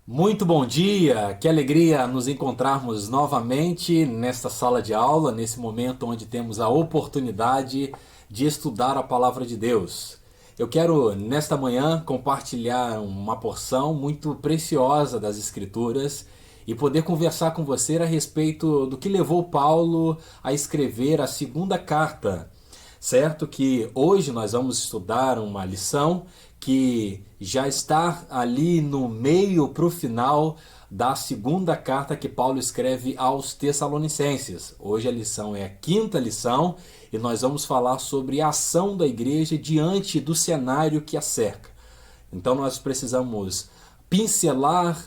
Muito bom dia, que alegria nos encontrarmos novamente nesta sala de aula, nesse momento onde temos a oportunidade de estudar a palavra de Deus. Eu quero, nesta manhã, compartilhar uma porção muito preciosa das Escrituras e poder conversar com você a respeito do que levou Paulo a escrever a segunda carta. Certo que hoje nós vamos estudar uma lição que já está ali no meio para o final da segunda carta que Paulo escreve aos Tessalonicenses. Hoje a lição é a quinta lição e nós vamos falar sobre a ação da igreja diante do cenário que a cerca. Então nós precisamos pincelar,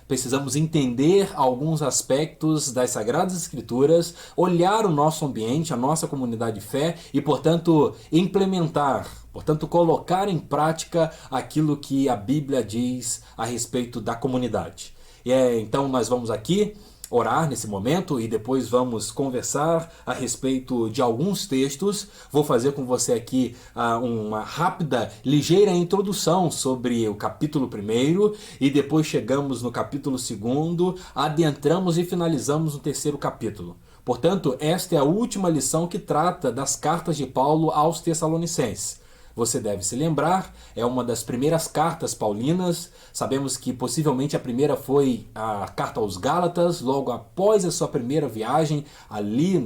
precisamos entender alguns aspectos das Sagradas Escrituras, olhar o nosso ambiente, a nossa comunidade de fé e, portanto, implementar, portanto, colocar em prática aquilo que a Bíblia diz a respeito da comunidade. Então nós vamos aqui orar nesse momento e depois vamos conversar a respeito de alguns textos. Vou fazer com você aqui uma rápida, ligeira introdução sobre o capítulo 1 e depois chegamos no capítulo 2, adentramos e finalizamos no terceiro capítulo. Portanto, esta é a última lição que trata das cartas de Paulo aos Tessalonicenses. Você deve se lembrar, é uma das primeiras cartas paulinas. Sabemos que possivelmente a primeira foi a carta aos Gálatas, logo após a sua primeira viagem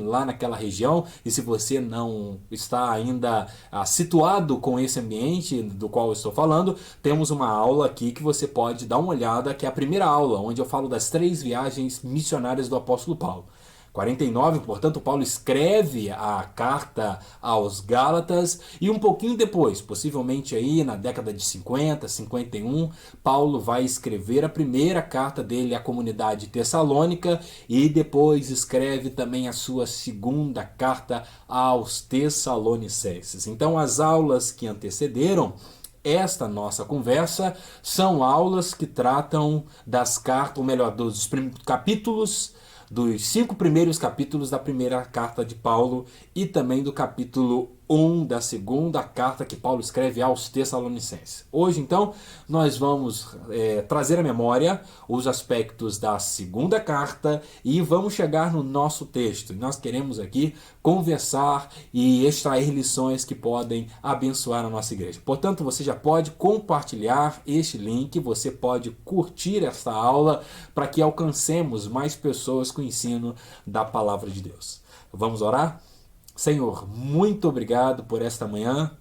lá naquela região. E se você não está ainda situado com esse ambiente do qual eu estou falando, temos uma aula aqui que você pode dar uma olhada, que é a primeira aula, onde eu falo das 3 viagens missionárias do apóstolo Paulo. 49, portanto, Paulo escreve a carta aos Gálatas e um pouquinho depois, possivelmente aí na década de 50, 51, Paulo vai escrever a primeira carta dele à comunidade tessalônica e depois escreve também a sua segunda carta aos Tessalonicenses. Então, as aulas que antecederam esta nossa conversa são aulas que tratam das cartas, ou melhor, dos capítulos, dos 5 primeiros capítulos da primeira carta de Paulo e também do capítulo 1 da segunda carta que Paulo escreve aos Tessalonicenses. Hoje, então, nós vamos trazer à memória os aspectos da segunda carta e vamos chegar no nosso texto. Nós queremos aqui conversar e extrair lições que podem abençoar a nossa igreja. Portanto, você já pode compartilhar este link, você pode curtir esta aula para que alcancemos mais pessoas com o ensino da palavra de Deus. Vamos orar? Senhor, muito obrigado por esta manhã,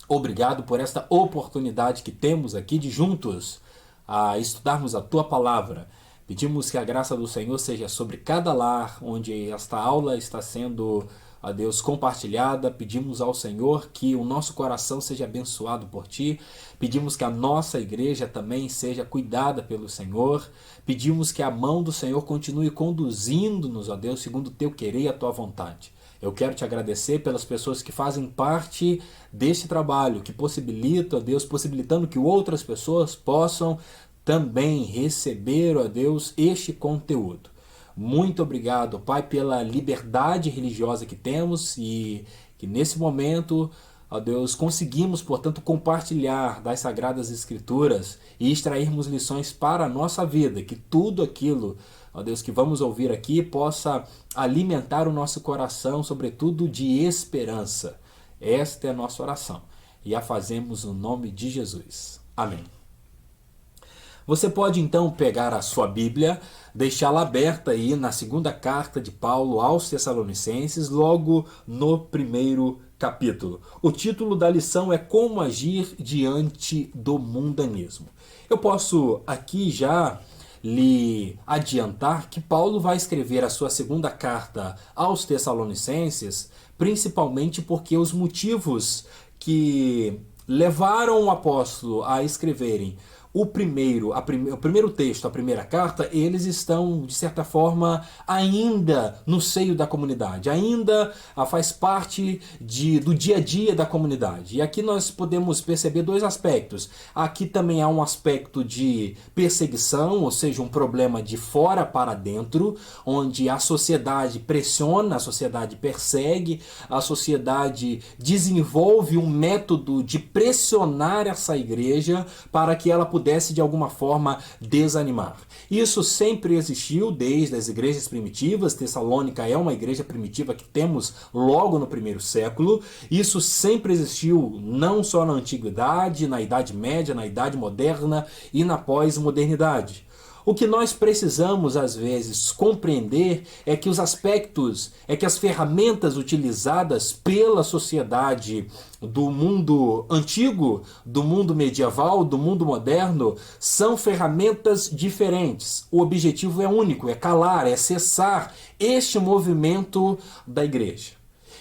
obrigado por esta oportunidade que temos aqui de juntos a estudarmos a Tua Palavra. Pedimos que a graça do Senhor seja sobre cada lar onde esta aula está sendo, a Deus, compartilhada. Pedimos ao Senhor que o nosso coração seja abençoado por Ti. Pedimos que a nossa igreja também seja cuidada pelo Senhor. Pedimos que a mão do Senhor continue conduzindo-nos, ó Deus, segundo o Teu querer e a Tua vontade. Eu quero te agradecer pelas pessoas que fazem parte deste trabalho, que possibilita, ó Deus, possibilitando que outras pessoas possam também receber, ó Deus, este conteúdo. Muito obrigado, Pai, pela liberdade religiosa que temos e que nesse momento, ó Deus, conseguimos, portanto, compartilhar das Sagradas Escrituras e extrairmos lições para a nossa vida, que tudo aquilo, ó Deus, que vamos ouvir aqui possa alimentar o nosso coração, sobretudo de esperança. Esta é a nossa oração e a fazemos no nome de Jesus. Amém. Você pode então pegar a sua Bíblia, deixá-la aberta aí na segunda carta de Paulo aos Tessalonicenses, logo no primeiro capítulo. O título da lição é Como Agir Diante do Mundanismo. Eu posso aqui já lhe adiantar que Paulo vai escrever a sua segunda carta aos Tessalonicenses, principalmente porque os motivos que levaram o apóstolo a escreverem o primeiro texto, a primeira carta, eles estão, de certa forma, ainda no seio da comunidade, ainda faz parte do dia a dia da comunidade. E aqui nós podemos perceber 2 aspectos. Aqui também há um aspecto de perseguição, ou seja, um problema de fora para dentro, onde a sociedade pressiona, a sociedade persegue, a sociedade desenvolve um método de pressionar essa igreja para que ela pudesse pudesse de alguma forma desanimar. Isso sempre existiu desde as igrejas primitivas. Tessalônica é uma igreja primitiva que temos logo no primeiro século. Isso sempre existiu não só na antiguidade, na Idade Média, na Idade Moderna e na pós-modernidade. O que nós precisamos, às vezes, compreender é que as ferramentas utilizadas pela sociedade do mundo antigo, do mundo medieval, do mundo moderno, são ferramentas diferentes. O objetivo é único, é calar, é cessar este movimento da igreja.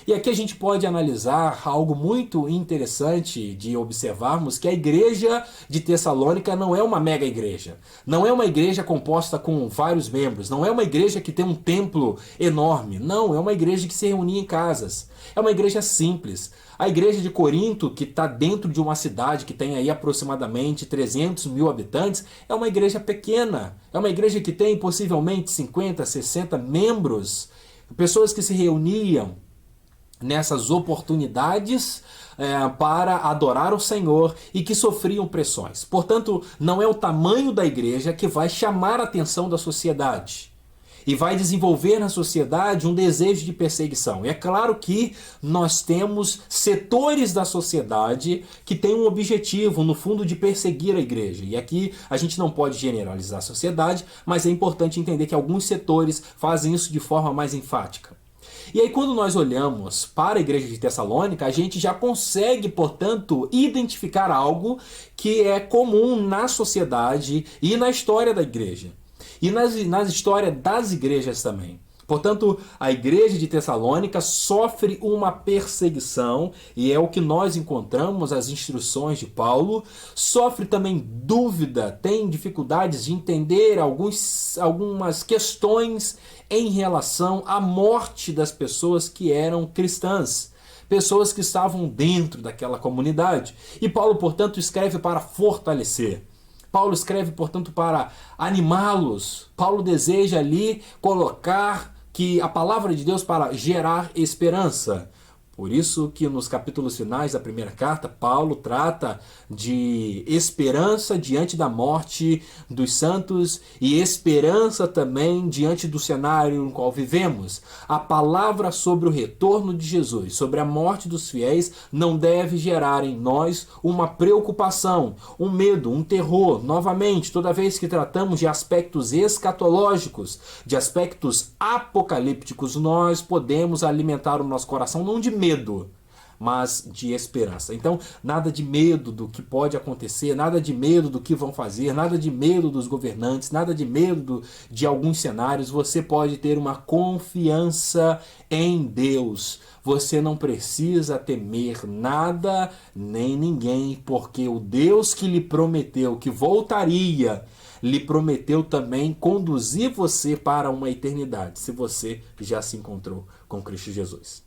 E aqui a gente pode analisar algo muito interessante de observarmos, que a igreja de Tessalônica não é uma mega igreja. Não é uma igreja composta com vários membros. Não é uma igreja que tem um templo enorme. Não, é uma igreja que se reunia em casas. É uma igreja simples. A igreja de Corinto, que está dentro de uma cidade que tem aí aproximadamente 300 mil habitantes, é uma igreja pequena. É uma igreja que tem possivelmente 50, 60 membros. Pessoas que se reuniam nessas oportunidades para adorar o Senhor e que sofriam pressões. Portanto, não é o tamanho da igreja que vai chamar a atenção da sociedade e vai desenvolver na sociedade um desejo de perseguição. E é claro que nós temos setores da sociedade que têm um objetivo, no fundo, de perseguir a igreja. E aqui a gente não pode generalizar a sociedade, mas é importante entender que alguns setores fazem isso de forma mais enfática. E aí, quando nós olhamos para a igreja de Tessalônica, a gente já consegue, portanto, identificar algo que é comum na sociedade e na história da igreja. E nas histórias das igrejas também. Portanto, a igreja de Tessalônica sofre uma perseguição, e é o que nós encontramos as instruções de Paulo. Sofre também dúvida, tem dificuldades de entender algumas questões em relação à morte das pessoas que eram cristãs, pessoas que estavam dentro daquela comunidade. E Paulo, portanto, escreve para fortalecer. Paulo escreve, portanto, para animá-los. Paulo deseja ali colocar que a palavra de Deus para gerar esperança. Por isso que nos capítulos finais da primeira carta, Paulo trata de esperança diante da morte dos santos e esperança também diante do cenário no qual vivemos. A palavra sobre o retorno de Jesus, sobre a morte dos fiéis, não deve gerar em nós uma preocupação, um medo, um terror. Novamente, toda vez que tratamos de aspectos escatológicos, de aspectos apocalípticos, nós podemos alimentar o nosso coração não de medo, mas de esperança. Então, nada de medo do que pode acontecer, nada de medo do que vão fazer, nada de medo dos governantes, nada de medo de alguns cenários. Você pode ter uma confiança em Deus. Você não precisa temer nada nem ninguém, porque o Deus que lhe prometeu que voltaria, lhe prometeu também conduzir você para uma eternidade, se você já se encontrou com Cristo Jesus.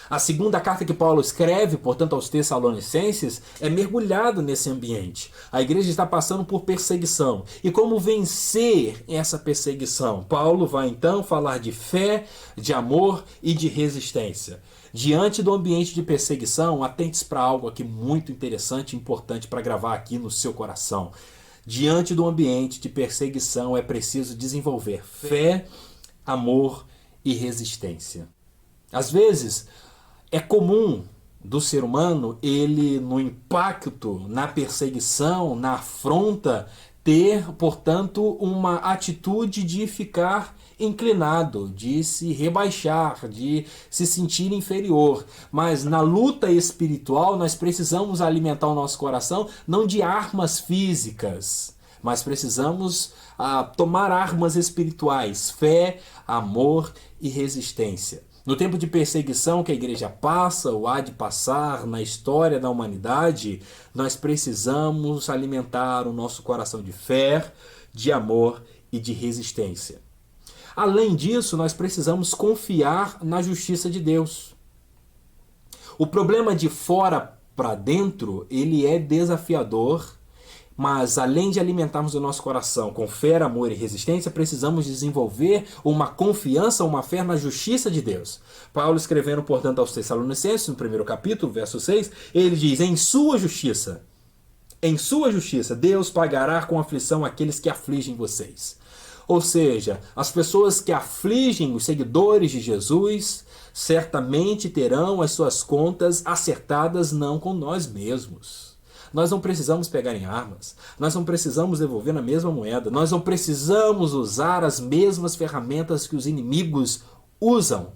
A segunda carta que Paulo escreve, portanto, aos Tessalonicenses, é mergulhado nesse ambiente. A igreja está passando por perseguição. E como vencer essa perseguição? Paulo vai então falar de fé, de amor e de resistência. Diante do ambiente de perseguição, atente-se para algo aqui muito interessante e importante para gravar aqui no seu coração. Diante do ambiente de perseguição é preciso desenvolver fé, amor e resistência. Às vezes, é comum do ser humano, ele no impacto, na perseguição, na afronta, ter, portanto, uma atitude de ficar inclinado, de se rebaixar, de se sentir inferior. Mas na luta espiritual, nós precisamos alimentar o nosso coração não de armas físicas, mas precisamos tomar armas espirituais, fé, amor e resistência. No tempo de perseguição que a igreja passa ou há de passar na história da humanidade, nós precisamos alimentar o nosso coração de fé, de amor e de resistência. Além disso, nós precisamos confiar na justiça de Deus. O problema de fora para dentro, ele é desafiador. Mas além de alimentarmos o nosso coração com fé, amor e resistência, precisamos desenvolver uma confiança, uma fé na justiça de Deus. Paulo escrevendo, portanto, aos Tessalonicenses, no primeiro capítulo, verso 6, ele diz, em sua justiça. Em sua justiça, Deus pagará com aflição aqueles que afligem vocês. Ou seja, as pessoas que afligem os seguidores de Jesus certamente terão as suas contas acertadas não com nós mesmos. Nós não precisamos pegar em armas, nós não precisamos devolver na mesma moeda, nós não precisamos usar as mesmas ferramentas que os inimigos usam.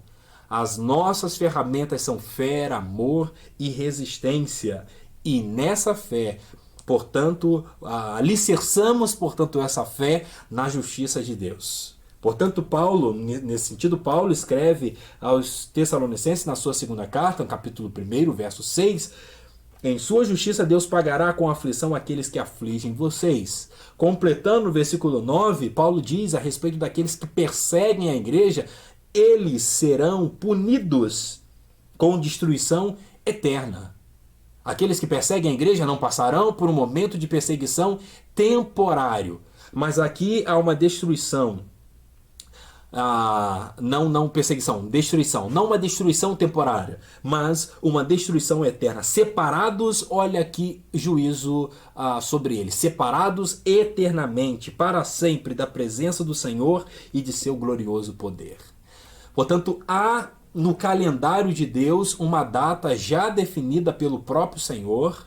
As nossas ferramentas são fé, amor e resistência. E nessa fé, portanto, alicerçamos, portanto, essa fé na justiça de Deus. Portanto, Paulo, nesse sentido, Paulo escreve aos Tessalonicenses na sua segunda carta, no capítulo 1, verso 6, em sua justiça Deus pagará com aflição aqueles que afligem vocês. Completando o versículo 9, Paulo diz a respeito daqueles que perseguem a igreja, eles serão punidos com destruição eterna. Aqueles que perseguem a igreja não passarão por um momento de perseguição temporário. Mas aqui há uma destruição. Destruição. Não uma destruição temporária, mas uma destruição eterna. Separados, olha aqui, juízo sobre eles. Separados eternamente, para sempre, da presença do Senhor e de seu glorioso poder. Portanto, há no calendário de Deus uma data já definida pelo próprio Senhor,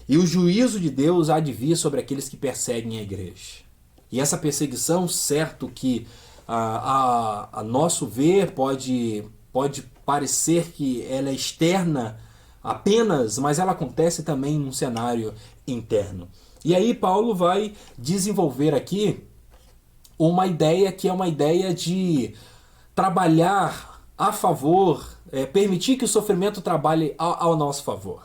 e o juízo de Deus há de vir sobre aqueles que perseguem a igreja. E essa perseguição, certo que a nosso ver pode parecer que ela é externa apenas, mas ela acontece também num cenário interno. E aí Paulo vai desenvolver aqui uma ideia que é uma ideia de trabalhar a favor, permitir que o sofrimento trabalhe ao nosso favor.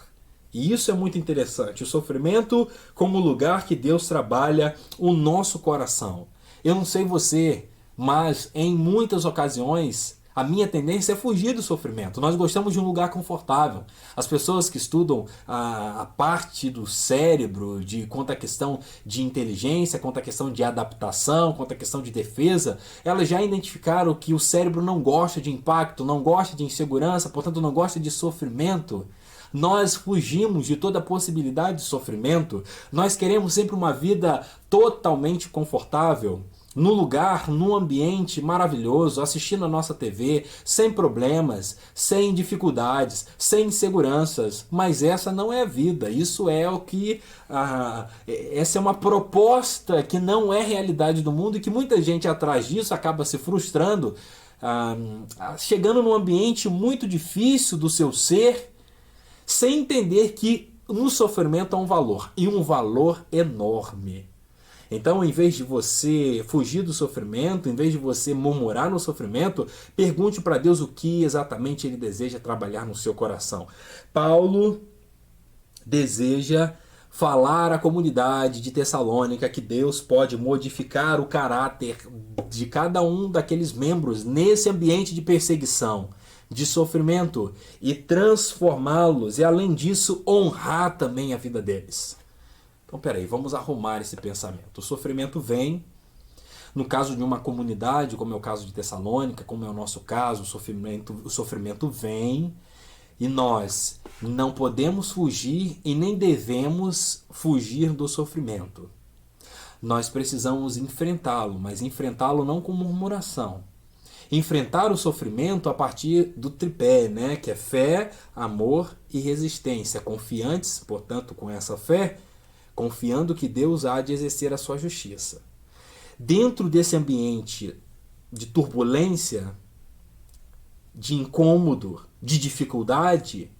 E isso é muito interessante. O sofrimento como lugar que Deus trabalha o nosso coração. Eu não sei você, mas em muitas ocasiões a minha tendência é fugir do sofrimento. Nós gostamos de um lugar confortável. As pessoas que estudam a parte do cérebro, quanto à questão de inteligência, quanto à questão de adaptação, quanto à questão de defesa, elas já identificaram que o cérebro não gosta de impacto, não gosta de insegurança, portanto não gosta de sofrimento. Nós fugimos de toda a possibilidade de sofrimento. Nós queremos sempre uma vida totalmente confortável, num lugar, num ambiente maravilhoso, assistindo a nossa TV, sem problemas, sem dificuldades, sem inseguranças. Mas essa não é a vida. Isso é o que... essa é uma proposta que não é realidade do mundo e que muita gente atrás disso acaba se frustrando, chegando num ambiente muito difícil do seu ser, sem entender que no sofrimento há um valor, e um valor enorme. Então, em vez de você fugir do sofrimento, em vez de você murmurar no sofrimento, pergunte para Deus o que exatamente Ele deseja trabalhar no seu coração. Paulo deseja falar à comunidade de Tessalônica que Deus pode modificar o caráter de cada um daqueles membros nesse ambiente de perseguição, de sofrimento, e transformá-los, e além disso, honrar também a vida deles. Então, peraí, vamos arrumar esse pensamento. O sofrimento vem, no caso de uma comunidade, como é o caso de Tessalônica, como é o nosso caso, o sofrimento vem, e nós não podemos fugir e nem devemos fugir do sofrimento. Nós precisamos enfrentá-lo, mas enfrentá-lo não com murmuração. Enfrentar o sofrimento a partir do tripé, né? Que é fé, amor e resistência. Confiantes, portanto, com essa fé, confiando que Deus há de exercer a sua justiça. Dentro desse ambiente de turbulência, de incômodo, de dificuldade,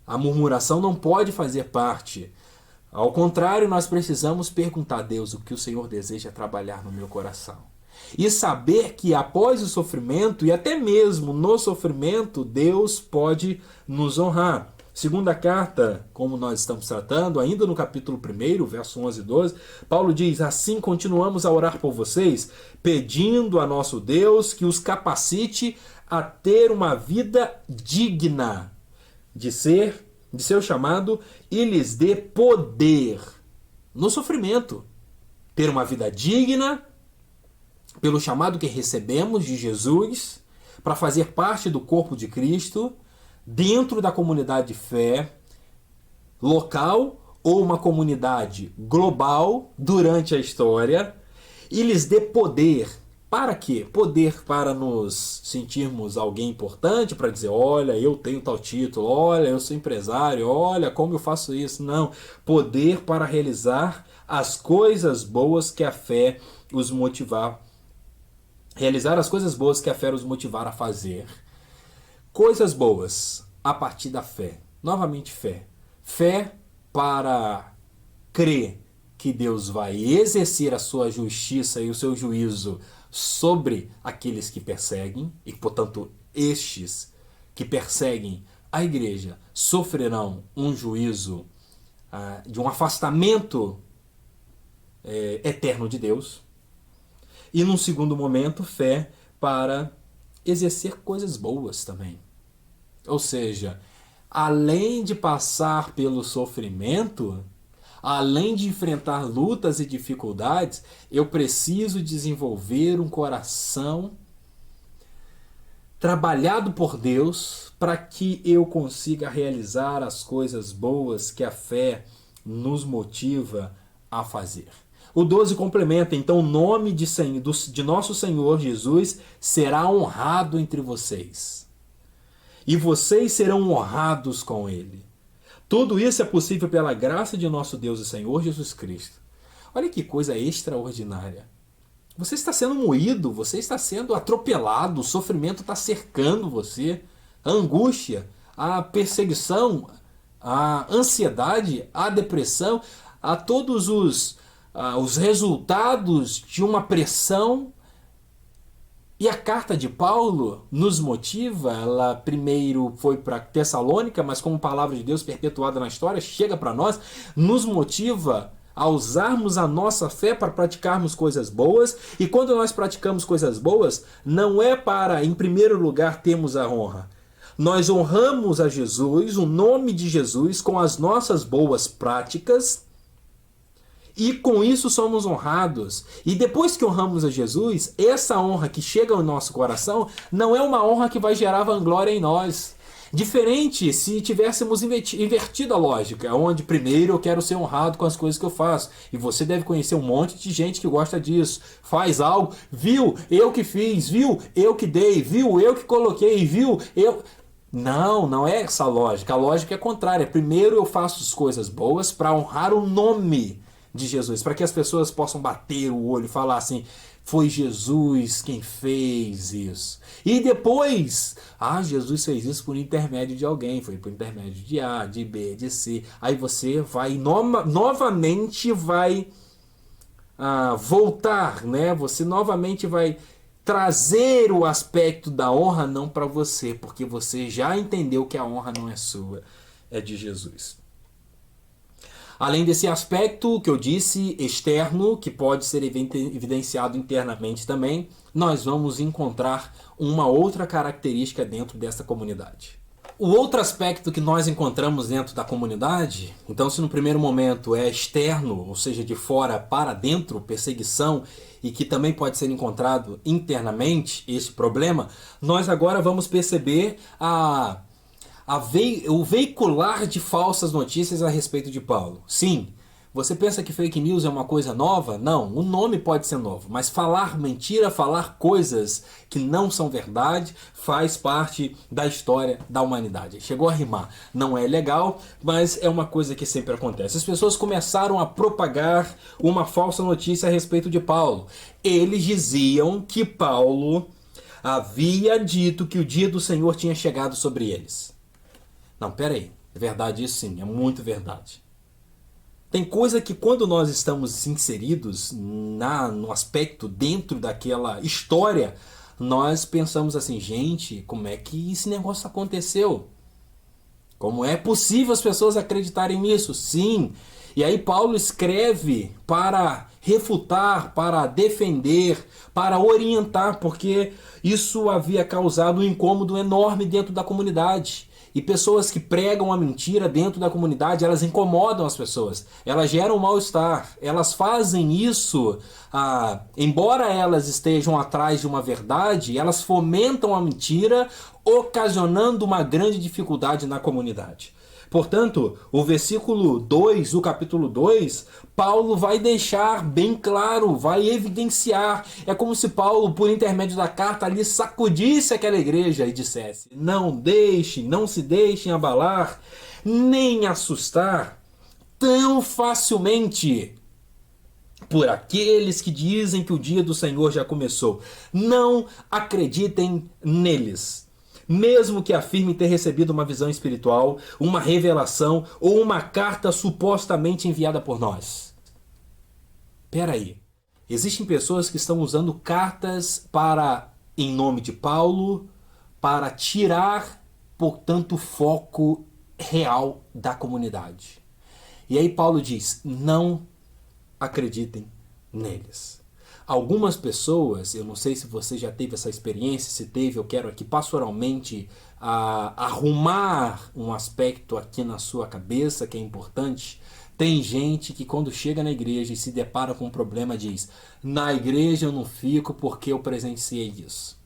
a murmuração não pode fazer parte. Ao contrário, nós precisamos perguntar a Deus o que o Senhor deseja trabalhar no meu coração. E saber que após o sofrimento, e até mesmo no sofrimento, Deus pode nos honrar. Segunda carta, como nós estamos tratando, ainda no capítulo 1, verso 11 e 12, Paulo diz: assim continuamos a orar por vocês, pedindo a nosso Deus que os capacite a ter uma vida digna de seu chamado e lhes dê poder no sofrimento. Ter uma vida digna pelo chamado que recebemos de Jesus para fazer parte do corpo de Cristo, dentro da comunidade de fé, local ou uma comunidade global durante a história e lhes dê poder. Para quê? Poder para nos sentirmos alguém importante, para dizer, olha, eu tenho tal título, olha, eu sou empresário, olha como eu faço isso. Não. Poder para realizar as coisas boas que a fé os motivar. Realizar as coisas boas que a fé os motivar a fazer. Coisas boas a partir da fé. Novamente fé. Fé para crer que Deus vai exercer a sua justiça e o seu juízo sobre aqueles que perseguem, e portanto estes que perseguem a igreja sofrerão um juízo de um afastamento eterno de Deus. E num segundo momento, fé para exercer coisas boas também. Ou seja, além de passar pelo sofrimento, além de enfrentar lutas e dificuldades, eu preciso desenvolver um coração trabalhado por Deus para que eu consiga realizar as coisas boas que a fé nos motiva a fazer. O 12 complementa, então o nome de nosso Senhor Jesus será honrado entre vocês. E vocês serão honrados com ele. Tudo isso é possível pela graça de nosso Deus e Senhor Jesus Cristo. Olha que coisa extraordinária. Você está sendo moído, você está sendo atropelado, o sofrimento está cercando você. A angústia, a perseguição, a ansiedade, a depressão, a todos os resultados de uma pressão. E a carta de Paulo nos motiva, ela primeiro foi para Tessalônica, mas como palavra de Deus perpetuada na história, chega para nós, nos motiva a usarmos a nossa fé para praticarmos coisas boas. E quando nós praticamos coisas boas, não é para, em primeiro lugar, termos a honra. Nós honramos a Jesus, o nome de Jesus, com as nossas boas práticas, e com isso somos honrados. E depois que honramos a Jesus, essa honra que chega ao nosso coração não é uma honra que vai gerar vanglória em nós. Diferente se tivéssemos invertido a lógica, onde primeiro eu quero ser honrado com as coisas que eu faço. E você deve conhecer um monte de gente que gosta disso. Faz algo, viu? Eu que fiz, viu? Eu que dei, viu? Eu que coloquei, viu? Eu... Não é essa a lógica. A lógica é contrária. Primeiro eu faço as coisas boas para honrar o nome de Jesus, para que as pessoas possam bater o olho e falar assim, foi Jesus quem fez isso. E depois, Jesus fez isso por intermédio de alguém, foi por intermédio de A, de B, de C. Aí você vai novamente vai voltar, né? Você novamente vai trazer o aspecto da honra não para você, porque você já entendeu que a honra não é sua, é de Jesus. Além desse aspecto que eu disse, externo, que pode ser evidenciado internamente também, nós vamos encontrar uma outra característica dentro dessa comunidade. O outro aspecto que nós encontramos dentro da comunidade, então se no primeiro momento é externo, ou seja, de fora para dentro, perseguição, e que também pode ser encontrado internamente, esse problema, nós agora vamos perceber o veicular de falsas notícias a respeito de Paulo. Sim, você pensa que fake news é uma coisa nova? Não, o nome pode ser novo, mas falar mentira, falar coisas que não são verdade, faz parte da história da humanidade. Chegou a rimar. Não é legal, mas é uma coisa que sempre acontece. As pessoas começaram a propagar uma falsa notícia a respeito de Paulo. Eles diziam que Paulo havia dito que o dia do Senhor tinha chegado sobre eles. Não, peraí, é verdade isso sim, é muito verdade. Tem coisa que quando nós estamos inseridos no aspecto dentro daquela história, nós pensamos assim, gente, como é que esse negócio aconteceu? Como é possível as pessoas acreditarem nisso? Sim. E aí Paulo escreve para refutar, para defender, para orientar, porque isso havia causado um incômodo enorme dentro da comunidade. E pessoas que pregam a mentira dentro da comunidade, elas incomodam as pessoas. Elas geram mal-estar. Elas fazem isso, embora elas estejam atrás de uma verdade, elas fomentam a mentira, ocasionando uma grande dificuldade na comunidade. Portanto, o versículo 2, o capítulo 2, Paulo vai deixar bem claro, vai evidenciar. É como se Paulo, por intermédio da carta, ali sacudisse aquela igreja e dissesse: não se deixem abalar, nem assustar tão facilmente por aqueles que dizem que o dia do Senhor já começou. Não acreditem neles. Mesmo que afirme ter recebido uma visão espiritual, uma revelação ou uma carta supostamente enviada por nós. Peraí, existem pessoas que estão usando cartas em nome de Paulo, para tirar, portanto, o foco real da comunidade. E aí Paulo diz: não acreditem neles. Algumas pessoas, eu não sei se você já teve essa experiência, se teve, eu quero aqui pastoralmente arrumar um aspecto aqui na sua cabeça que é importante. Tem gente que quando chega na igreja e se depara com um problema diz: na igreja eu não fico porque eu presenciei isso.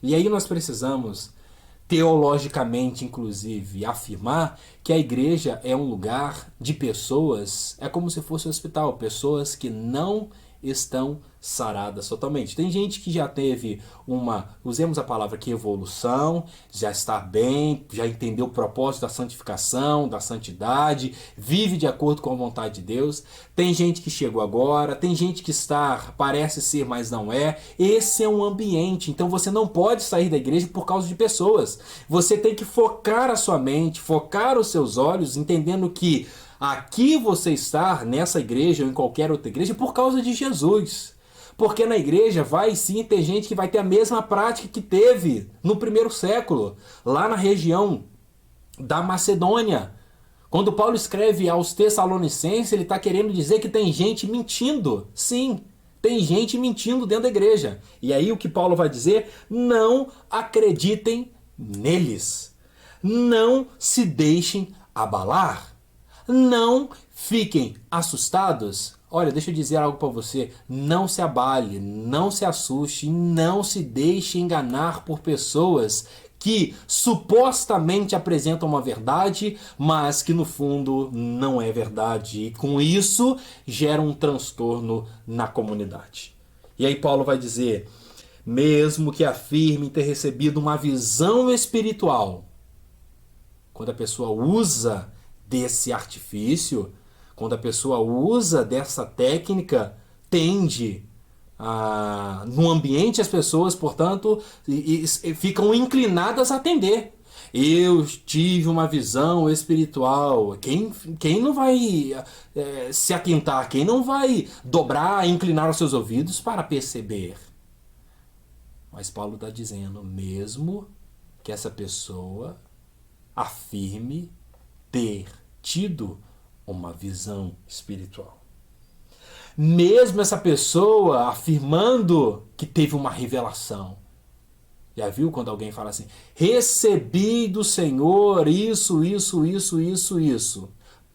E aí nós precisamos, teologicamente inclusive, afirmar que a igreja é um lugar de pessoas, é como se fosse um hospital, pessoas que não estão saradas totalmente. Tem gente que já teve usemos a palavra aqui, evolução, já está bem, já entendeu o propósito da santificação, da santidade, vive de acordo com a vontade de Deus. Tem gente que chegou agora, tem gente que parece ser, mas não é. Esse é um ambiente, então você não pode sair da igreja por causa de pessoas. Você tem que focar a sua mente, focar os seus olhos, entendendo que aqui você está, nessa igreja ou em qualquer outra igreja, por causa de Jesus. Porque na igreja vai sim ter gente que vai ter a mesma prática que teve no primeiro século, lá na região da Macedônia. Quando Paulo escreve aos Tessalonicenses, ele está querendo dizer que tem gente mentindo. Sim, tem gente mentindo dentro da igreja. E aí o que Paulo vai dizer? Não acreditem neles. Não se deixem abalar. Não fiquem assustados. Olha, deixa eu dizer algo para você. Não se abale, não se assuste, não se deixe enganar por pessoas que supostamente apresentam uma verdade, mas que no fundo não é verdade. E com isso gera um transtorno na comunidade. E aí Paulo vai dizer: mesmo que afirme ter recebido uma visão espiritual, quando a pessoa usa desse artifício, quando a pessoa usa dessa técnica, tende no ambiente as pessoas, portanto, ficam inclinadas a atender. Eu tive uma visão espiritual. Quem não vai se atentar? Quem não vai dobrar, inclinar os seus ouvidos para perceber? Mas Paulo está dizendo, mesmo que essa pessoa afirme ter tido uma visão espiritual. Mesmo essa pessoa afirmando que teve uma revelação. Já viu quando alguém fala assim: recebi do Senhor isso.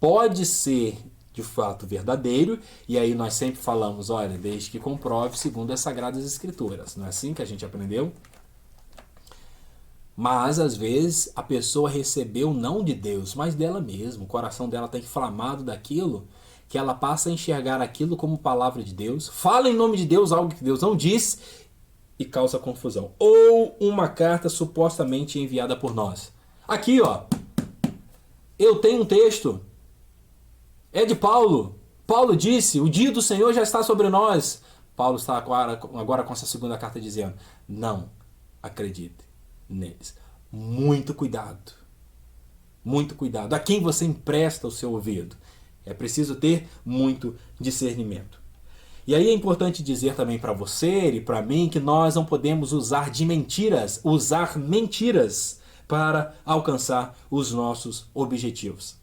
Pode ser de fato verdadeiro, e aí nós sempre falamos, olha, desde que comprove segundo as Sagradas Escrituras. Não é assim que a gente aprendeu? Mas, às vezes, a pessoa recebeu não de Deus, mas dela mesma. O coração dela está inflamado daquilo, que ela passa a enxergar aquilo como palavra de Deus, fala em nome de Deus algo que Deus não disse e causa confusão. Ou uma carta supostamente enviada por nós. Aqui, ó, eu tenho um texto. É de Paulo. Paulo disse, o dia do Senhor já está sobre nós. Paulo está agora com essa segunda carta dizendo, não acredite neles. Muito cuidado. Muito cuidado. A quem você empresta o seu ouvido? É preciso ter muito discernimento. E aí é importante dizer também para você e para mim que nós não podemos usar mentiras para alcançar os nossos objetivos.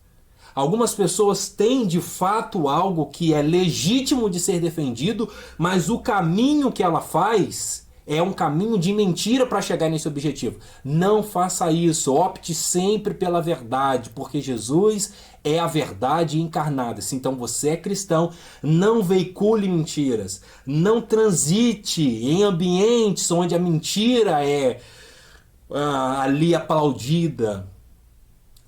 Algumas pessoas têm de fato algo que é legítimo de ser defendido, mas o caminho que ela faz é um caminho de mentira para chegar nesse objetivo. Não faça isso, opte sempre pela verdade, porque Jesus é a verdade encarnada. Se então você é cristão, não veicule mentiras, não transite em ambientes onde a mentira é ali aplaudida.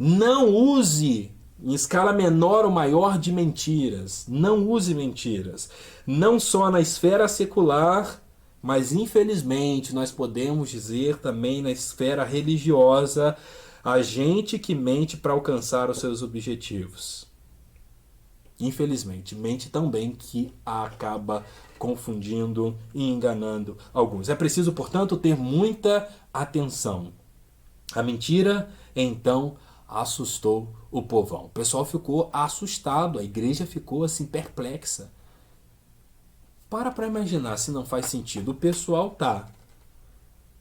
Não use em escala menor ou maior de mentiras. Não use mentiras. Não só na esfera secular, mas infelizmente nós podemos dizer também na esfera religiosa, a gente que mente para alcançar os seus objetivos. Infelizmente, mente também que acaba confundindo e enganando alguns. É preciso, portanto, ter muita atenção. A mentira, então, assustou o povão. O pessoal ficou assustado, a igreja ficou assim perplexa. Para imaginar se não faz sentido. O pessoal está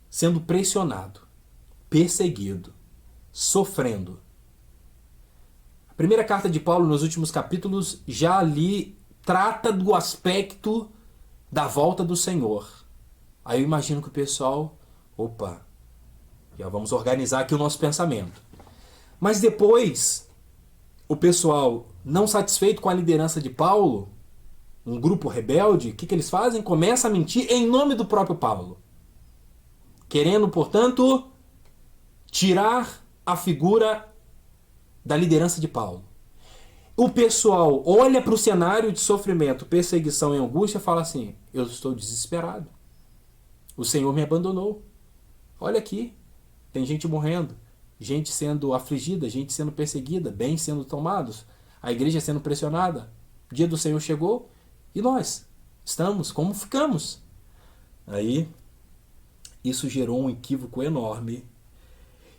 sendo pressionado, perseguido, sofrendo. A primeira carta de Paulo, nos últimos capítulos, já ali trata do aspecto da volta do Senhor. Aí eu imagino que o pessoal, opa, já vamos organizar aqui o nosso pensamento. Mas depois, o pessoal, não satisfeito com a liderança de Paulo, um grupo rebelde, o que eles fazem? Começa a mentir em nome do próprio Paulo. Querendo, portanto, tirar a figura da liderança de Paulo. O pessoal olha para o cenário de sofrimento, perseguição e angústia e fala assim: eu estou desesperado. O Senhor me abandonou. Olha aqui, tem gente morrendo, gente sendo afligida, gente sendo perseguida, bens sendo tomados, a igreja sendo pressionada. O dia do Senhor chegou e nós estamos como ficamos. Aí, isso gerou um equívoco enorme,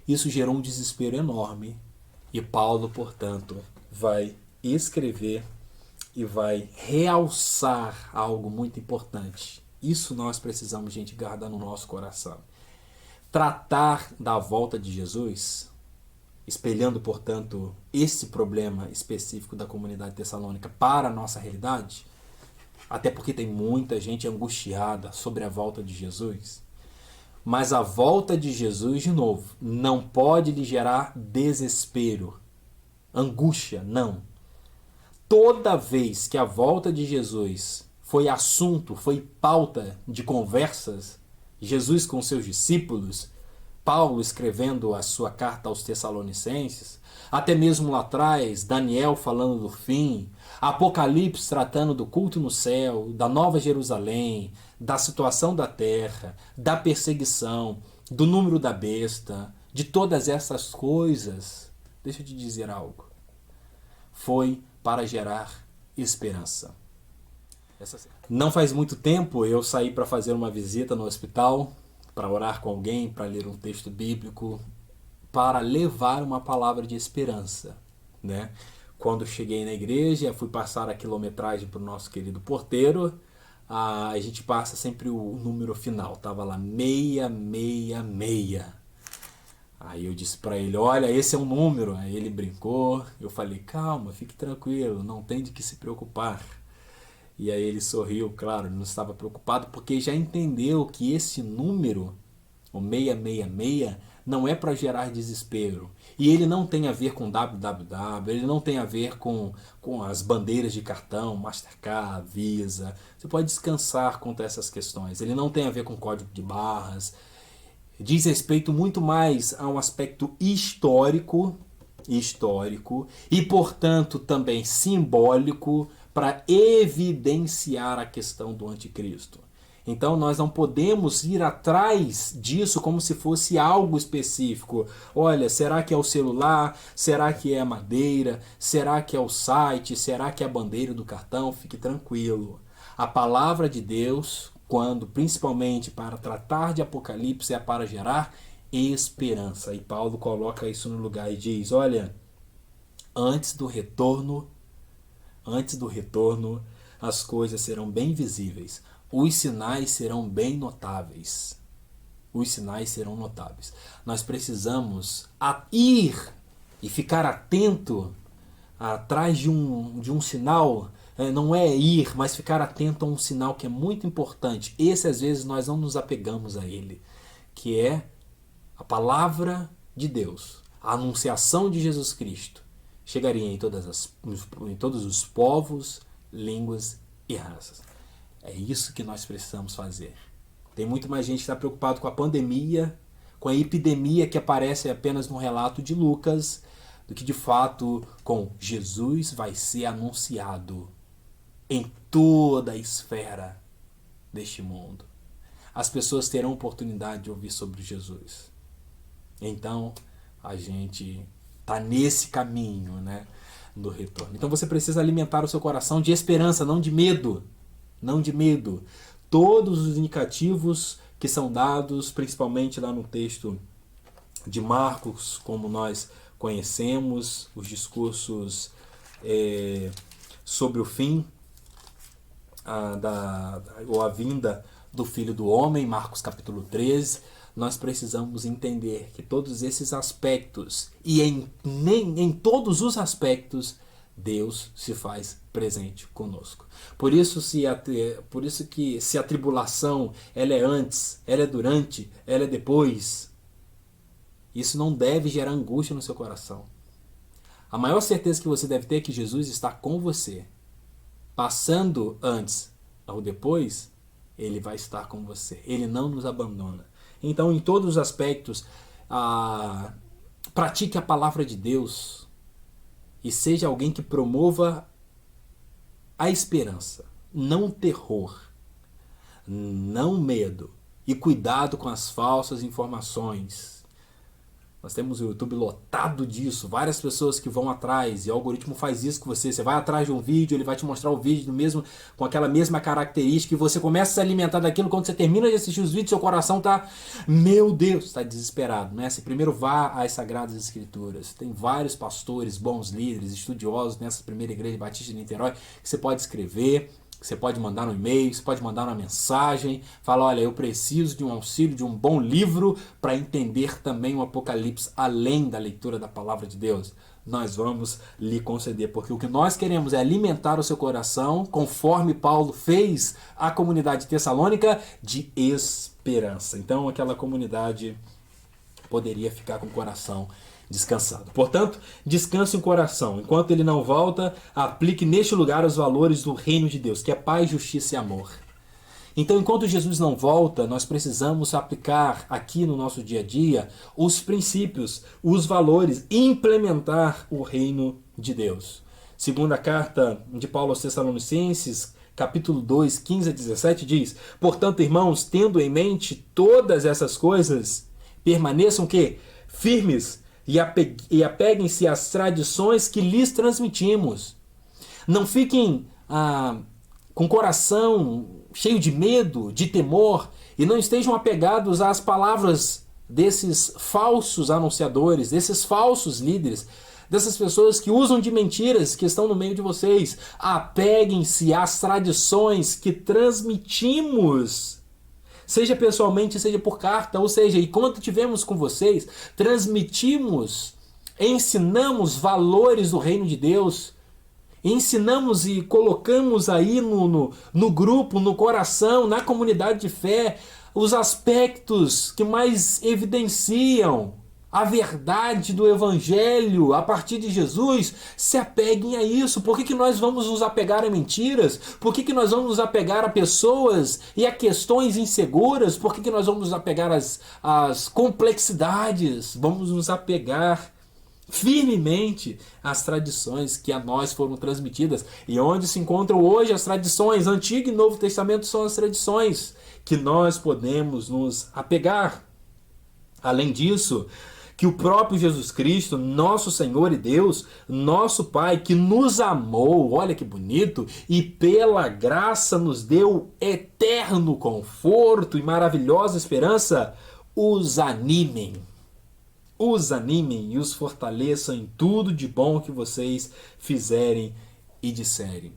isso gerou um desespero enorme, e Paulo, portanto, vai escrever e vai realçar algo muito importante. Isso nós precisamos, gente, guardar no nosso coração. Tratar da volta de Jesus, espelhando, portanto, esse problema específico da comunidade tessalônica para a nossa realidade, até porque tem muita gente angustiada sobre a volta de Jesus. Mas a volta de Jesus, de novo, não pode lhe gerar desespero, angústia, não. Toda vez que a volta de Jesus foi assunto, foi pauta de conversas, Jesus com seus discípulos, Paulo escrevendo a sua carta aos Tessalonicenses, até mesmo lá atrás, Daniel falando do fim, Apocalipse tratando do culto no céu, da Nova Jerusalém, da situação da terra, da perseguição, do número da besta, de todas essas coisas, deixa eu te dizer algo, foi para gerar esperança. Não faz muito tempo eu saí para fazer uma visita no hospital, para orar com alguém, para ler um texto bíblico, para levar uma palavra de esperança, né? Quando cheguei na igreja, fui passar a quilometragem para o nosso querido porteiro, a gente passa sempre o número final, estava lá 666. Aí eu disse para ele: olha, esse é um número. Aí ele brincou, eu falei: calma, fique tranquilo, não tem de que se preocupar. E aí ele sorriu, claro, não estava preocupado, porque já entendeu que esse número, o 666, não é para gerar desespero. E ele não tem a ver com www, ele não tem a ver com as bandeiras de cartão, Mastercard, Visa. Você pode descansar quanto a essas questões. Ele não tem a ver com código de barras. Diz respeito muito mais a um aspecto histórico e, portanto, também simbólico, para evidenciar a questão do anticristo. Então nós não podemos ir atrás disso como se fosse algo específico. Olha, será que é o celular? Será que é a madeira? Será que é o site? Será que é a bandeira do cartão? Fique tranquilo. A palavra de Deus, quando principalmente para tratar de Apocalipse, é para gerar esperança. E Paulo coloca isso no lugar e diz: olha, antes do retorno, as coisas serão bem visíveis. Os sinais serão bem notáveis. Nós precisamos ir e ficar atento atrás de um sinal. Não é ir, mas ficar atento a um sinal que é muito importante. Esse, às vezes, nós não nos apegamos a ele, que é a palavra de Deus, a anunciação de Jesus Cristo. Chegaria em todos os povos, línguas e raças. É isso que nós precisamos fazer. Tem muito mais gente que está preocupado com a pandemia, com a epidemia que aparece apenas no relato de Lucas, do que de fato com Jesus vai ser anunciado em toda a esfera deste mundo. As pessoas terão oportunidade de ouvir sobre Jesus. Então, a gente está nesse caminho, né, do retorno. Então você precisa alimentar o seu coração de esperança, não de medo. Não de medo. Todos os indicativos que são dados, principalmente lá no texto de Marcos, como nós conhecemos, os discursos sobre o fim, ou a vinda do Filho do Homem, Marcos capítulo 13, nós precisamos entender que todos esses aspectos, e em todos os aspectos, Deus se faz presente conosco. Por isso que se a tribulação ela é antes, ela é durante, ela é depois, isso não deve gerar angústia no seu coração. A maior certeza que você deve ter é que Jesus está com você. Passando antes ou depois, Ele vai estar com você. Ele não nos abandona. Então, em todos os aspectos, pratique a palavra de Deus e seja alguém que promova a esperança, não o terror, não o medo. E cuidado com as falsas informações. Nós temos o YouTube lotado disso, várias pessoas que vão atrás, e o algoritmo faz isso com você. Você vai atrás de um vídeo, ele vai te mostrar o vídeo com aquela mesma característica, e você começa a se alimentar daquilo. Quando você termina de assistir os vídeos, seu coração está, meu Deus, está desesperado, né? Você primeiro vá às Sagradas Escrituras. Tem vários pastores, bons líderes, estudiosos nessa primeira igreja batista de Niterói, que você pode escrever. Você pode mandar um e-mail, você pode mandar uma mensagem, falar, olha, eu preciso de um auxílio, de um bom livro para entender também o Apocalipse, além da leitura da Palavra de Deus. Nós vamos lhe conceder, porque o que nós queremos é alimentar o seu coração, conforme Paulo fez a comunidade tessalônica, de esperança. Então aquela comunidade poderia ficar com o coração descansado. Portanto, descanse o coração. Enquanto ele não volta, aplique neste lugar os valores do reino de Deus, que é paz, justiça e amor. Então, enquanto Jesus não volta, nós precisamos aplicar aqui no nosso dia a dia os princípios, os valores, e implementar o reino de Deus. Segunda carta de Paulo aos Tessalonicenses, capítulo 2, 15 a 17, diz: portanto, irmãos, tendo em mente todas essas coisas, permaneçam que firmes e apeguem-se às tradições que lhes transmitimos. Não fiquem com o coração cheio de medo, de temor, e não estejam apegados às palavras desses falsos anunciadores, desses falsos líderes, dessas pessoas que usam de mentiras que estão no meio de vocês. Apeguem-se às tradições que transmitimos, seja pessoalmente, seja por carta, ou seja, enquanto estivermos com vocês, transmitimos, ensinamos valores do reino de Deus, ensinamos e colocamos aí no grupo, no coração, na comunidade de fé, os aspectos que mais evidenciam a verdade do Evangelho a partir de Jesus. Se apeguem a isso. Por que nós vamos nos apegar a mentiras? Por que nós vamos nos apegar a pessoas e a questões inseguras? Por que nós vamos nos apegar às complexidades? Vamos nos apegar firmemente às tradições que a nós foram transmitidas. E onde se encontram hoje as tradições? Antigo e Novo Testamento são as tradições que nós podemos nos apegar. Além disso, que o próprio Jesus Cristo, nosso Senhor e Deus, nosso Pai, que nos amou, olha que bonito, e pela graça nos deu eterno conforto e maravilhosa esperança, os animem e os fortaleçam em tudo de bom que vocês fizerem e disserem.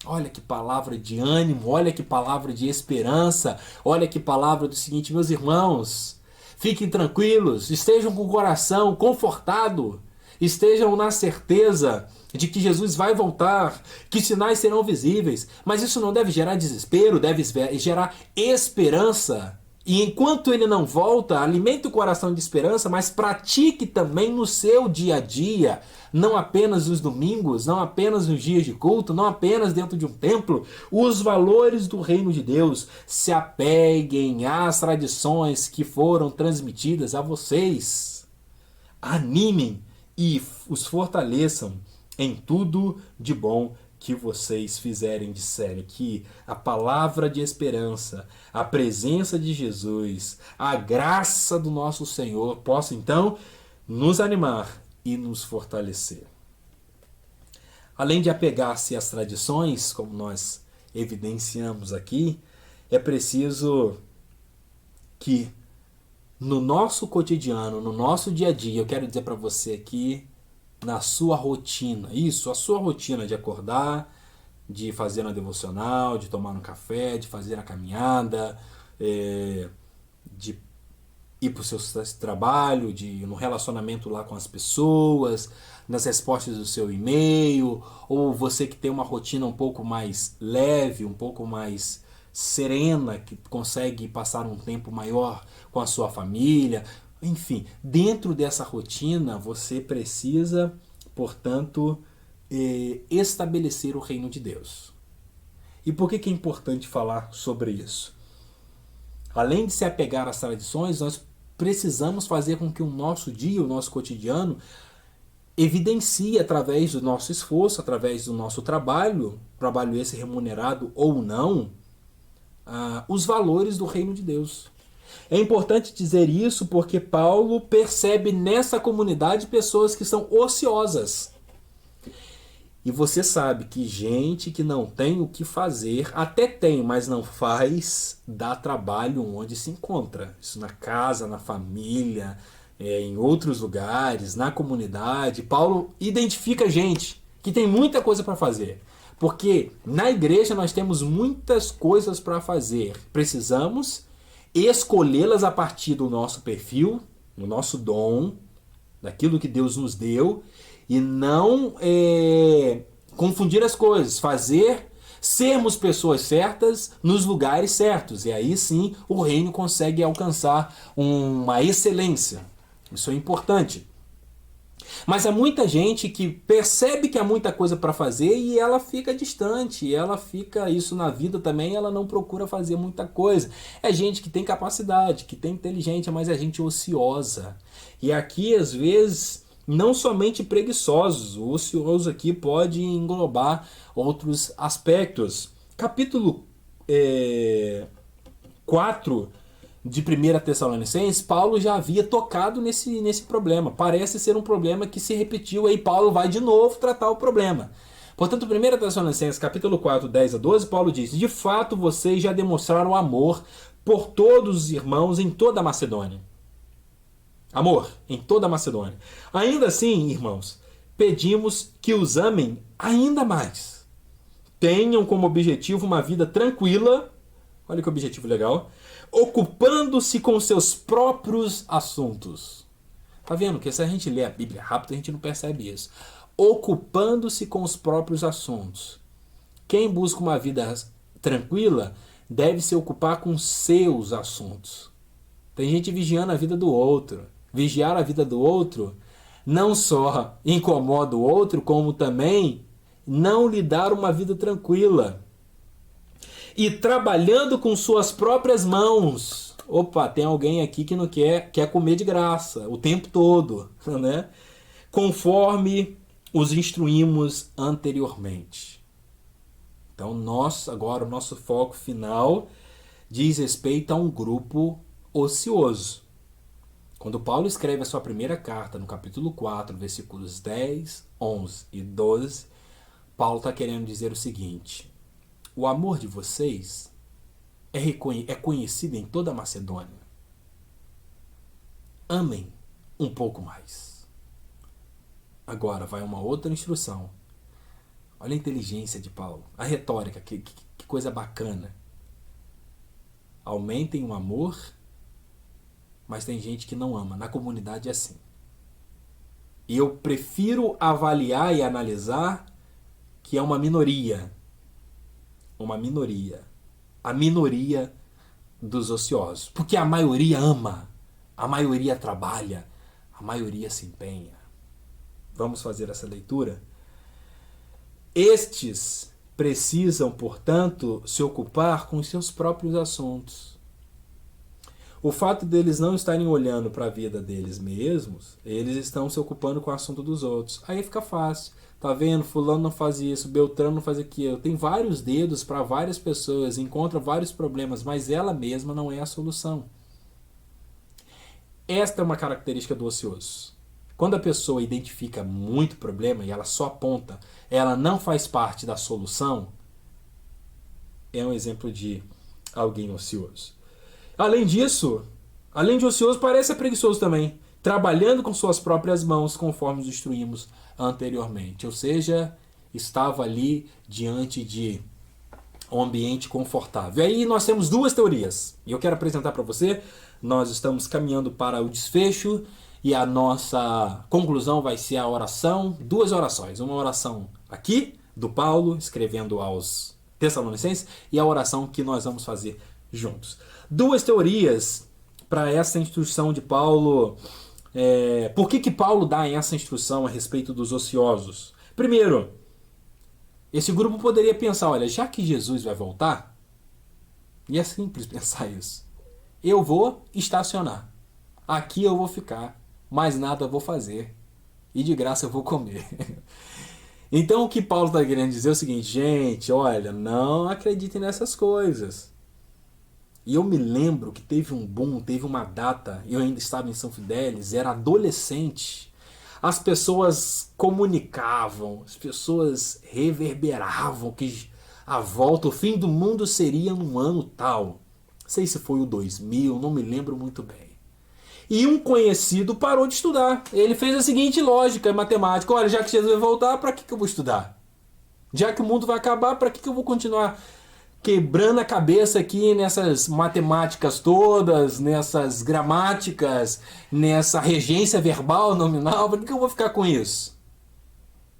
Olha que palavra de ânimo, olha que palavra de esperança, olha que palavra do seguinte, meus irmãos, fiquem tranquilos, estejam com o coração confortado, estejam na certeza de que Jesus vai voltar, que sinais serão visíveis, mas isso não deve gerar desespero, deve gerar esperança. E enquanto ele não volta, alimente o coração de esperança, mas pratique também no seu dia a dia, não apenas nos domingos, não apenas nos dias de culto, não apenas dentro de um templo, os valores do reino de Deus. Se apeguem às tradições que foram transmitidas a vocês. Animem e os fortaleçam em tudo de bom que vocês fizerem, disserem que a palavra de esperança, a presença de Jesus, a graça do nosso Senhor possa então nos animar e nos fortalecer. Além de apegar-se às tradições, como nós evidenciamos aqui, é preciso que no nosso cotidiano, no nosso dia a dia, eu quero dizer para você aqui, na sua rotina, isso, a sua rotina de acordar, de fazer uma devocional, de tomar um café, de fazer a caminhada, de ir para o seu trabalho, de no relacionamento lá com as pessoas, nas respostas do seu e-mail, ou você que tem uma rotina um pouco mais leve, um pouco mais serena, que consegue passar um tempo maior com a sua família. Enfim, dentro dessa rotina você precisa, portanto, estabelecer o reino de Deus. E por que é importante falar sobre isso? Além de se apegar às tradições, nós precisamos fazer com que o nosso dia, o nosso cotidiano, evidencie através do nosso esforço, através do nosso trabalho esse remunerado ou não, os valores do reino de Deus. É importante dizer isso porque Paulo percebe nessa comunidade pessoas que são ociosas. E você sabe que gente que não tem o que fazer, até tem, mas não faz, dá trabalho onde se encontra. Isso na casa, na família, em outros lugares, na comunidade. Paulo identifica gente que tem muita coisa para fazer. Porque na igreja nós temos muitas coisas para fazer. Precisamos escolhê-las a partir do nosso perfil, do nosso dom, daquilo que Deus nos deu, e não confundir as coisas, sermos pessoas certas nos lugares certos, e aí sim o reino consegue alcançar uma excelência. Isso é importante. Mas há muita gente que percebe que há muita coisa para fazer e ela fica distante, ela fica, isso na vida também, ela não procura fazer muita coisa. É gente que tem capacidade, que tem inteligência, mas é gente ociosa. E aqui, às vezes, não somente preguiçosos, o ocioso aqui pode englobar outros aspectos. Capítulo 4 de 1 Tessalonicenses, Paulo já havia tocado nesse problema. Parece ser um problema que se repetiu, aí Paulo vai de novo tratar o problema. Portanto, 1 Tessalonicenses, capítulo 4, 10 a 12, Paulo diz: de fato, vocês já demonstraram amor por todos os irmãos em toda a Macedônia. Amor em toda a Macedônia. Ainda assim, irmãos, pedimos que os amem ainda mais. Tenham como objetivo uma vida tranquila. Olha que objetivo legal. Ocupando-se com seus próprios assuntos. Tá vendo que se a gente lê a Bíblia rápido, a gente não percebe isso. Ocupando-se com os próprios assuntos. Quem busca uma vida tranquila deve se ocupar com seus assuntos. Tem gente vigiando a vida do outro. Vigiar a vida do outro não só incomoda o outro, como também não lhe dar uma vida tranquila. E trabalhando com suas próprias mãos. Opa, tem alguém aqui que não quer comer de graça o tempo todo, né? Conforme os instruímos anteriormente. Então, agora o nosso foco final diz respeito a um grupo ocioso. Quando Paulo escreve a sua primeira carta, no capítulo 4, versículos 10, 11 e 12, Paulo está querendo dizer o seguinte: o amor de vocês é conhecido em toda a Macedônia. Amem um pouco mais. Agora vai uma outra instrução. Olha a inteligência de Paulo, a retórica, que coisa bacana. Aumentem o amor, mas tem gente que não ama. Na comunidade é assim. E eu prefiro avaliar e analisar que é uma minoria. Uma minoria. A minoria dos ociosos. Porque a maioria ama. A maioria trabalha. A maioria se empenha. Vamos fazer essa leitura? Estes precisam, portanto, se ocupar com os seus próprios assuntos. O fato deles não estarem olhando para a vida deles mesmos, eles estão se ocupando com o assunto dos outros. Aí fica fácil. Tá vendo? Fulano não faz isso, Beltrano não faz aquilo. Tem vários dedos para várias pessoas, encontra vários problemas, mas ela mesma não é a solução. Esta é uma característica do ocioso. Quando a pessoa identifica muito problema e ela só aponta, ela não faz parte da solução, é um exemplo de alguém ocioso. Além disso, além de ocioso, parece preguiçoso também, trabalhando com suas próprias mãos, conforme nos instruímos anteriormente. Ou seja, estava ali diante de um ambiente confortável. E aí nós temos duas teorias, e eu quero apresentar para você. Nós estamos caminhando para o desfecho, e a nossa conclusão vai ser a oração, duas orações. Uma oração aqui, do Paulo, escrevendo aos Tessalonicenses, e a oração que nós vamos fazer juntos. Duas teorias para essa instrução de Paulo. Por que Paulo dá essa instrução a respeito dos ociosos? Primeiro, esse grupo poderia pensar, olha, já que Jesus vai voltar, e é simples pensar isso, eu vou estacionar, aqui eu vou ficar, mais nada eu vou fazer, e de graça eu vou comer. Então o que Paulo está querendo dizer é o seguinte, gente, olha, não acreditem nessas coisas. E eu me lembro que teve um boom, teve uma data, eu ainda estava em São Fidélis, era adolescente. As pessoas comunicavam, as pessoas reverberavam que a volta, o fim do mundo seria num ano tal. Não sei se foi o 2000, não me lembro muito bem. E um conhecido parou de estudar. Ele fez a seguinte lógica matemática, olha, já que Jesus vai voltar, para que eu vou estudar? Já que o mundo vai acabar, para que eu vou continuar quebrando a cabeça aqui nessas matemáticas todas, nessas gramáticas, nessa regência verbal, nominal, por que eu vou ficar com isso?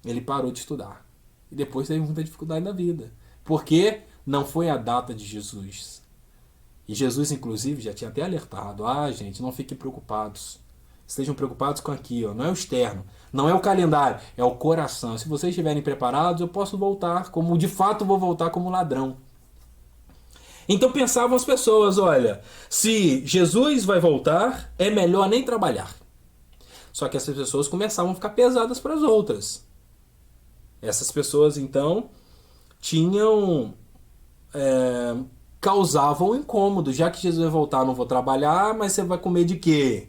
Ele parou de estudar. E depois teve muita dificuldade na vida. Porque não foi a data de Jesus. E Jesus, inclusive, já tinha até alertado. Gente, não fiquem preocupados. Estejam preocupados com aqui, ó. Não é o externo, não é o calendário, é o coração. Se vocês estiverem preparados, eu posso voltar, como de fato vou voltar como ladrão. Então pensavam as pessoas, olha, se Jesus vai voltar, é melhor nem trabalhar. Só que essas pessoas começavam a ficar pesadas para as outras. Essas pessoas, então, causavam incômodo. Já que Jesus vai voltar, não vou trabalhar, mas você vai comer de quê?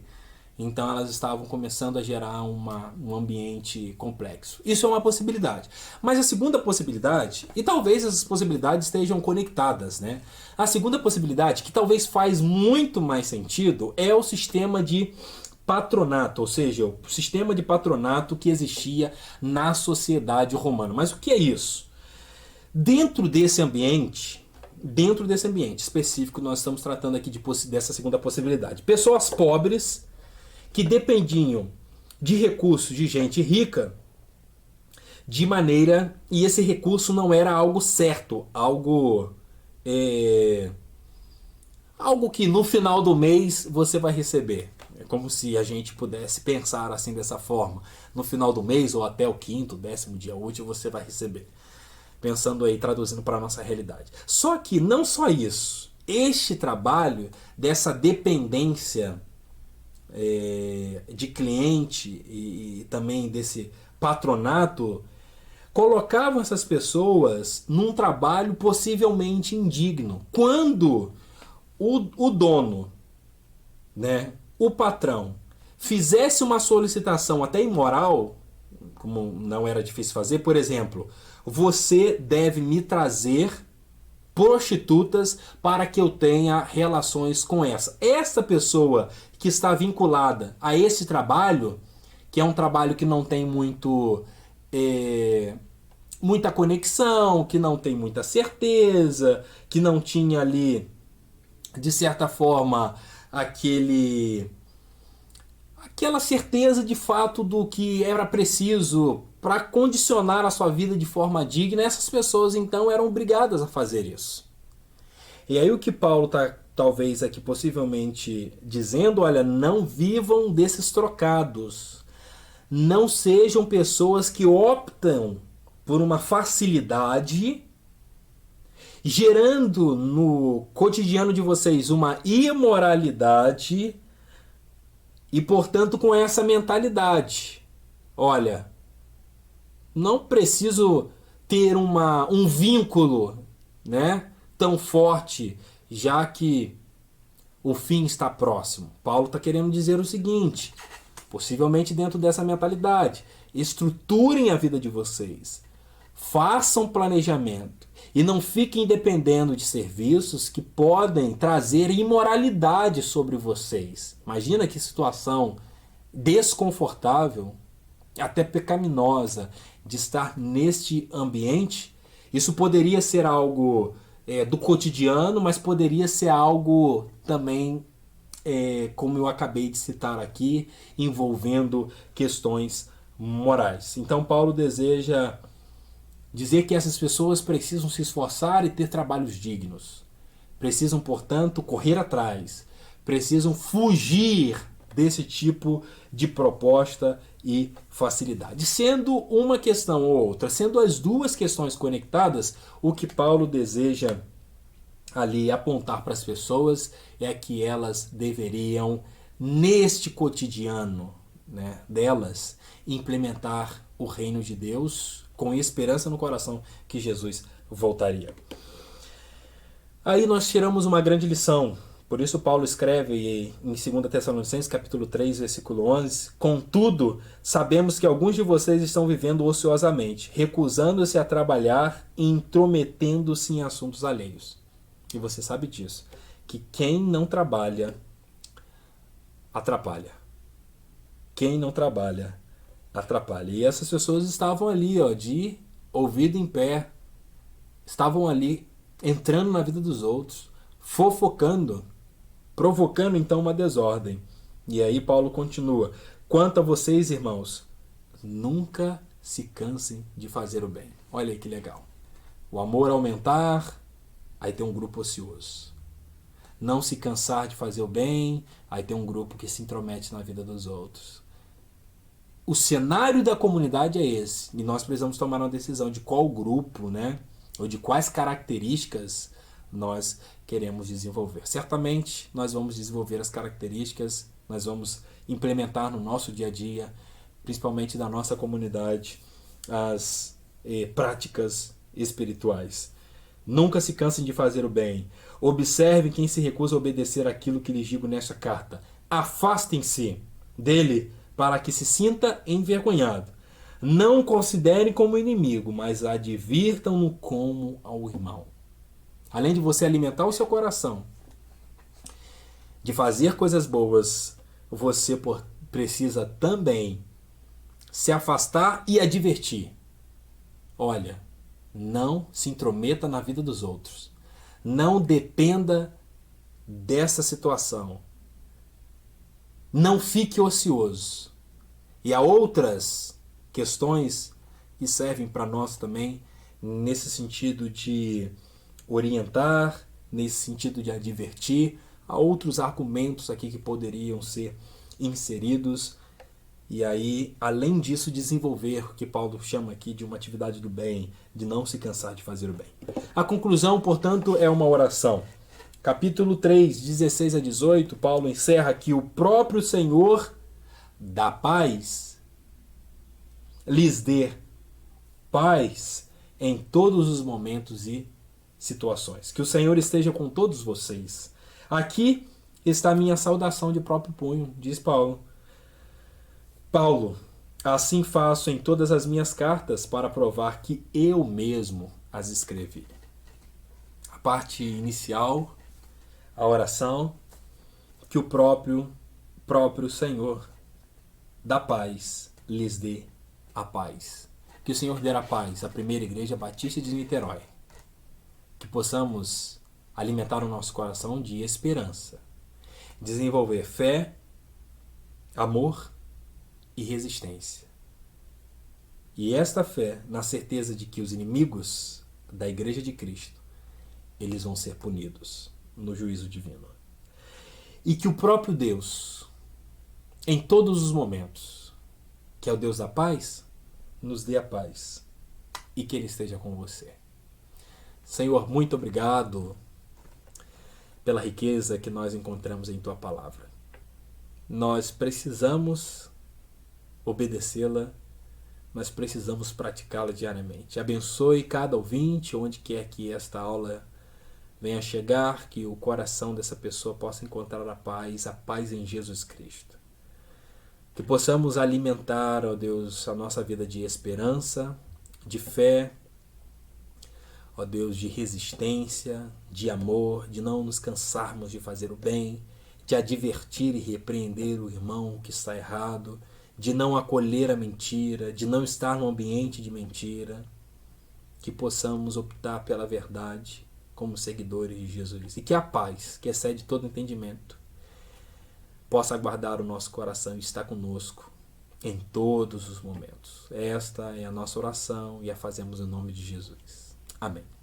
Então elas estavam começando a gerar um ambiente complexo. Isso é uma possibilidade. Mas a segunda possibilidade, e talvez essas possibilidades estejam conectadas, né? A segunda possibilidade, que talvez faz muito mais sentido, é o sistema de patronato, ou seja, o sistema de patronato que existia na sociedade romana. Mas o que é isso? Dentro desse ambiente específico, nós estamos tratando aqui dessa segunda possibilidade. Pessoas pobres que dependiam de recursos de gente rica, de maneira... E esse recurso não era algo certo, algo que no final do mês você vai receber. É como se a gente pudesse pensar assim dessa forma. No final do mês, ou até o 5º, 10º dia útil, você vai receber. Pensando aí, traduzindo para a nossa realidade. Só que não só isso. Este trabalho dessa dependência de cliente e também desse patronato colocavam essas pessoas num trabalho possivelmente indigno. Quando o dono, né, o patrão, fizesse uma solicitação até imoral, como não era difícil fazer, por exemplo, você deve me trazer prostitutas para que eu tenha relações com essa pessoa que está vinculada a esse trabalho, que é um trabalho que não tem muita conexão, que não tem muita certeza, que não tinha ali, de certa forma, aquela certeza de fato do que era preciso para condicionar a sua vida de forma digna. Essas pessoas então eram obrigadas a fazer isso. E aí o que Paulo está talvez aqui possivelmente dizendo, olha, não vivam desses trocados. Não sejam pessoas que optam por uma facilidade gerando no cotidiano de vocês uma imoralidade e, portanto, com essa mentalidade. Olha, não preciso ter um vínculo, né, tão forte, já que o fim está próximo. Paulo está querendo dizer o seguinte, possivelmente dentro dessa mentalidade: estruturem a vida de vocês, façam planejamento e não fiquem dependendo de serviços que podem trazer imoralidade sobre vocês. Imagina que situação desconfortável, até pecaminosa, de estar neste ambiente. Isso poderia ser algo do cotidiano, mas poderia ser algo também, como eu acabei de citar aqui, envolvendo questões morais. Então Paulo deseja dizer que essas pessoas precisam se esforçar e ter trabalhos dignos. Precisam, portanto, correr atrás. Precisam fugir desse tipo de proposta e facilidade. Sendo uma questão ou outra, sendo as duas questões conectadas, o que Paulo deseja ali apontar para as pessoas é que elas deveriam, neste cotidiano, né, delas, implementar o reino de Deus com esperança no coração que Jesus voltaria. Aí nós tiramos uma grande lição. Por isso Paulo escreve em 2 Tessalonicenses capítulo 3, versículo 11: Contudo, sabemos que alguns de vocês estão vivendo ociosamente, recusando-se a trabalhar e intrometendo-se em assuntos alheios. E você sabe disso, que quem não trabalha, atrapalha. Quem não trabalha, atrapalha. E essas pessoas estavam ali, de ouvido em pé, estavam ali entrando na vida dos outros, fofocando, provocando então uma desordem. E aí Paulo continua: quanto a vocês, irmãos, nunca se cansem de fazer o bem. Olha aí que legal. O amor aumentar, aí tem um grupo ocioso. Não se cansar de fazer o bem, aí tem um grupo que se intromete na vida dos outros. O cenário da comunidade é esse, e nós precisamos tomar uma decisão de qual grupo, né, ou de quais características nós queremos desenvolver. Certamente nós vamos desenvolver as características, nós vamos implementar no nosso dia a dia, principalmente da nossa comunidade, as práticas espirituais. Nunca se cansem de fazer o bem. Observem quem se recusa a obedecer aquilo que lhes digo nesta carta. Afastem-se dele para que se sinta envergonhado. Não o considerem como inimigo, mas advirtam-no como ao irmão. Além de você alimentar o seu coração, de fazer coisas boas, você precisa também se afastar e advertir. Olha, não se intrometa na vida dos outros. Não dependa dessa situação. Não fique ocioso. E há outras questões que servem para nós também, nesse sentido de orientar, nesse sentido de advertir. Há outros argumentos aqui que poderiam ser inseridos. E aí, além disso, desenvolver o que Paulo chama aqui de uma atividade do bem, de não se cansar de fazer o bem. A conclusão, portanto, é uma oração. Capítulo 3, 16 a 18, Paulo encerra que o próprio Senhor da paz lhes dê paz em todos os momentos e situações. Que o Senhor esteja com todos vocês. Aqui está a minha saudação de próprio punho, diz Paulo. Paulo, assim faço em todas as minhas cartas para provar que eu mesmo as escrevi. A parte inicial, a oração, que o próprio Senhor da paz lhes dê a paz. Que o Senhor dê a paz à primeira igreja batista de Niterói. Que possamos alimentar o nosso coração de esperança, desenvolver fé, amor e resistência. E esta fé na certeza de que os inimigos da Igreja de Cristo, eles vão ser punidos no juízo divino. E que o próprio Deus, em todos os momentos, que é o Deus da paz, nos dê a paz. E que Ele esteja com você. Senhor, muito obrigado pela riqueza que nós encontramos em Tua palavra. Nós precisamos obedecê-la, mas precisamos praticá-la diariamente. Abençoe cada ouvinte, onde quer que esta aula venha chegar, que o coração dessa pessoa possa encontrar a paz em Jesus Cristo. Que possamos alimentar, ó Deus, a nossa vida de esperança, de fé, ó Deus, de resistência, de amor, de não nos cansarmos de fazer o bem, de advertir e repreender o irmão que está errado, de não acolher a mentira, de não estar no ambiente de mentira, que possamos optar pela verdade como seguidores de Jesus. E que a paz, que excede todo entendimento, possa guardar o nosso coração e estar conosco em todos os momentos. Esta é a nossa oração e a fazemos em nome de Jesus. Amém.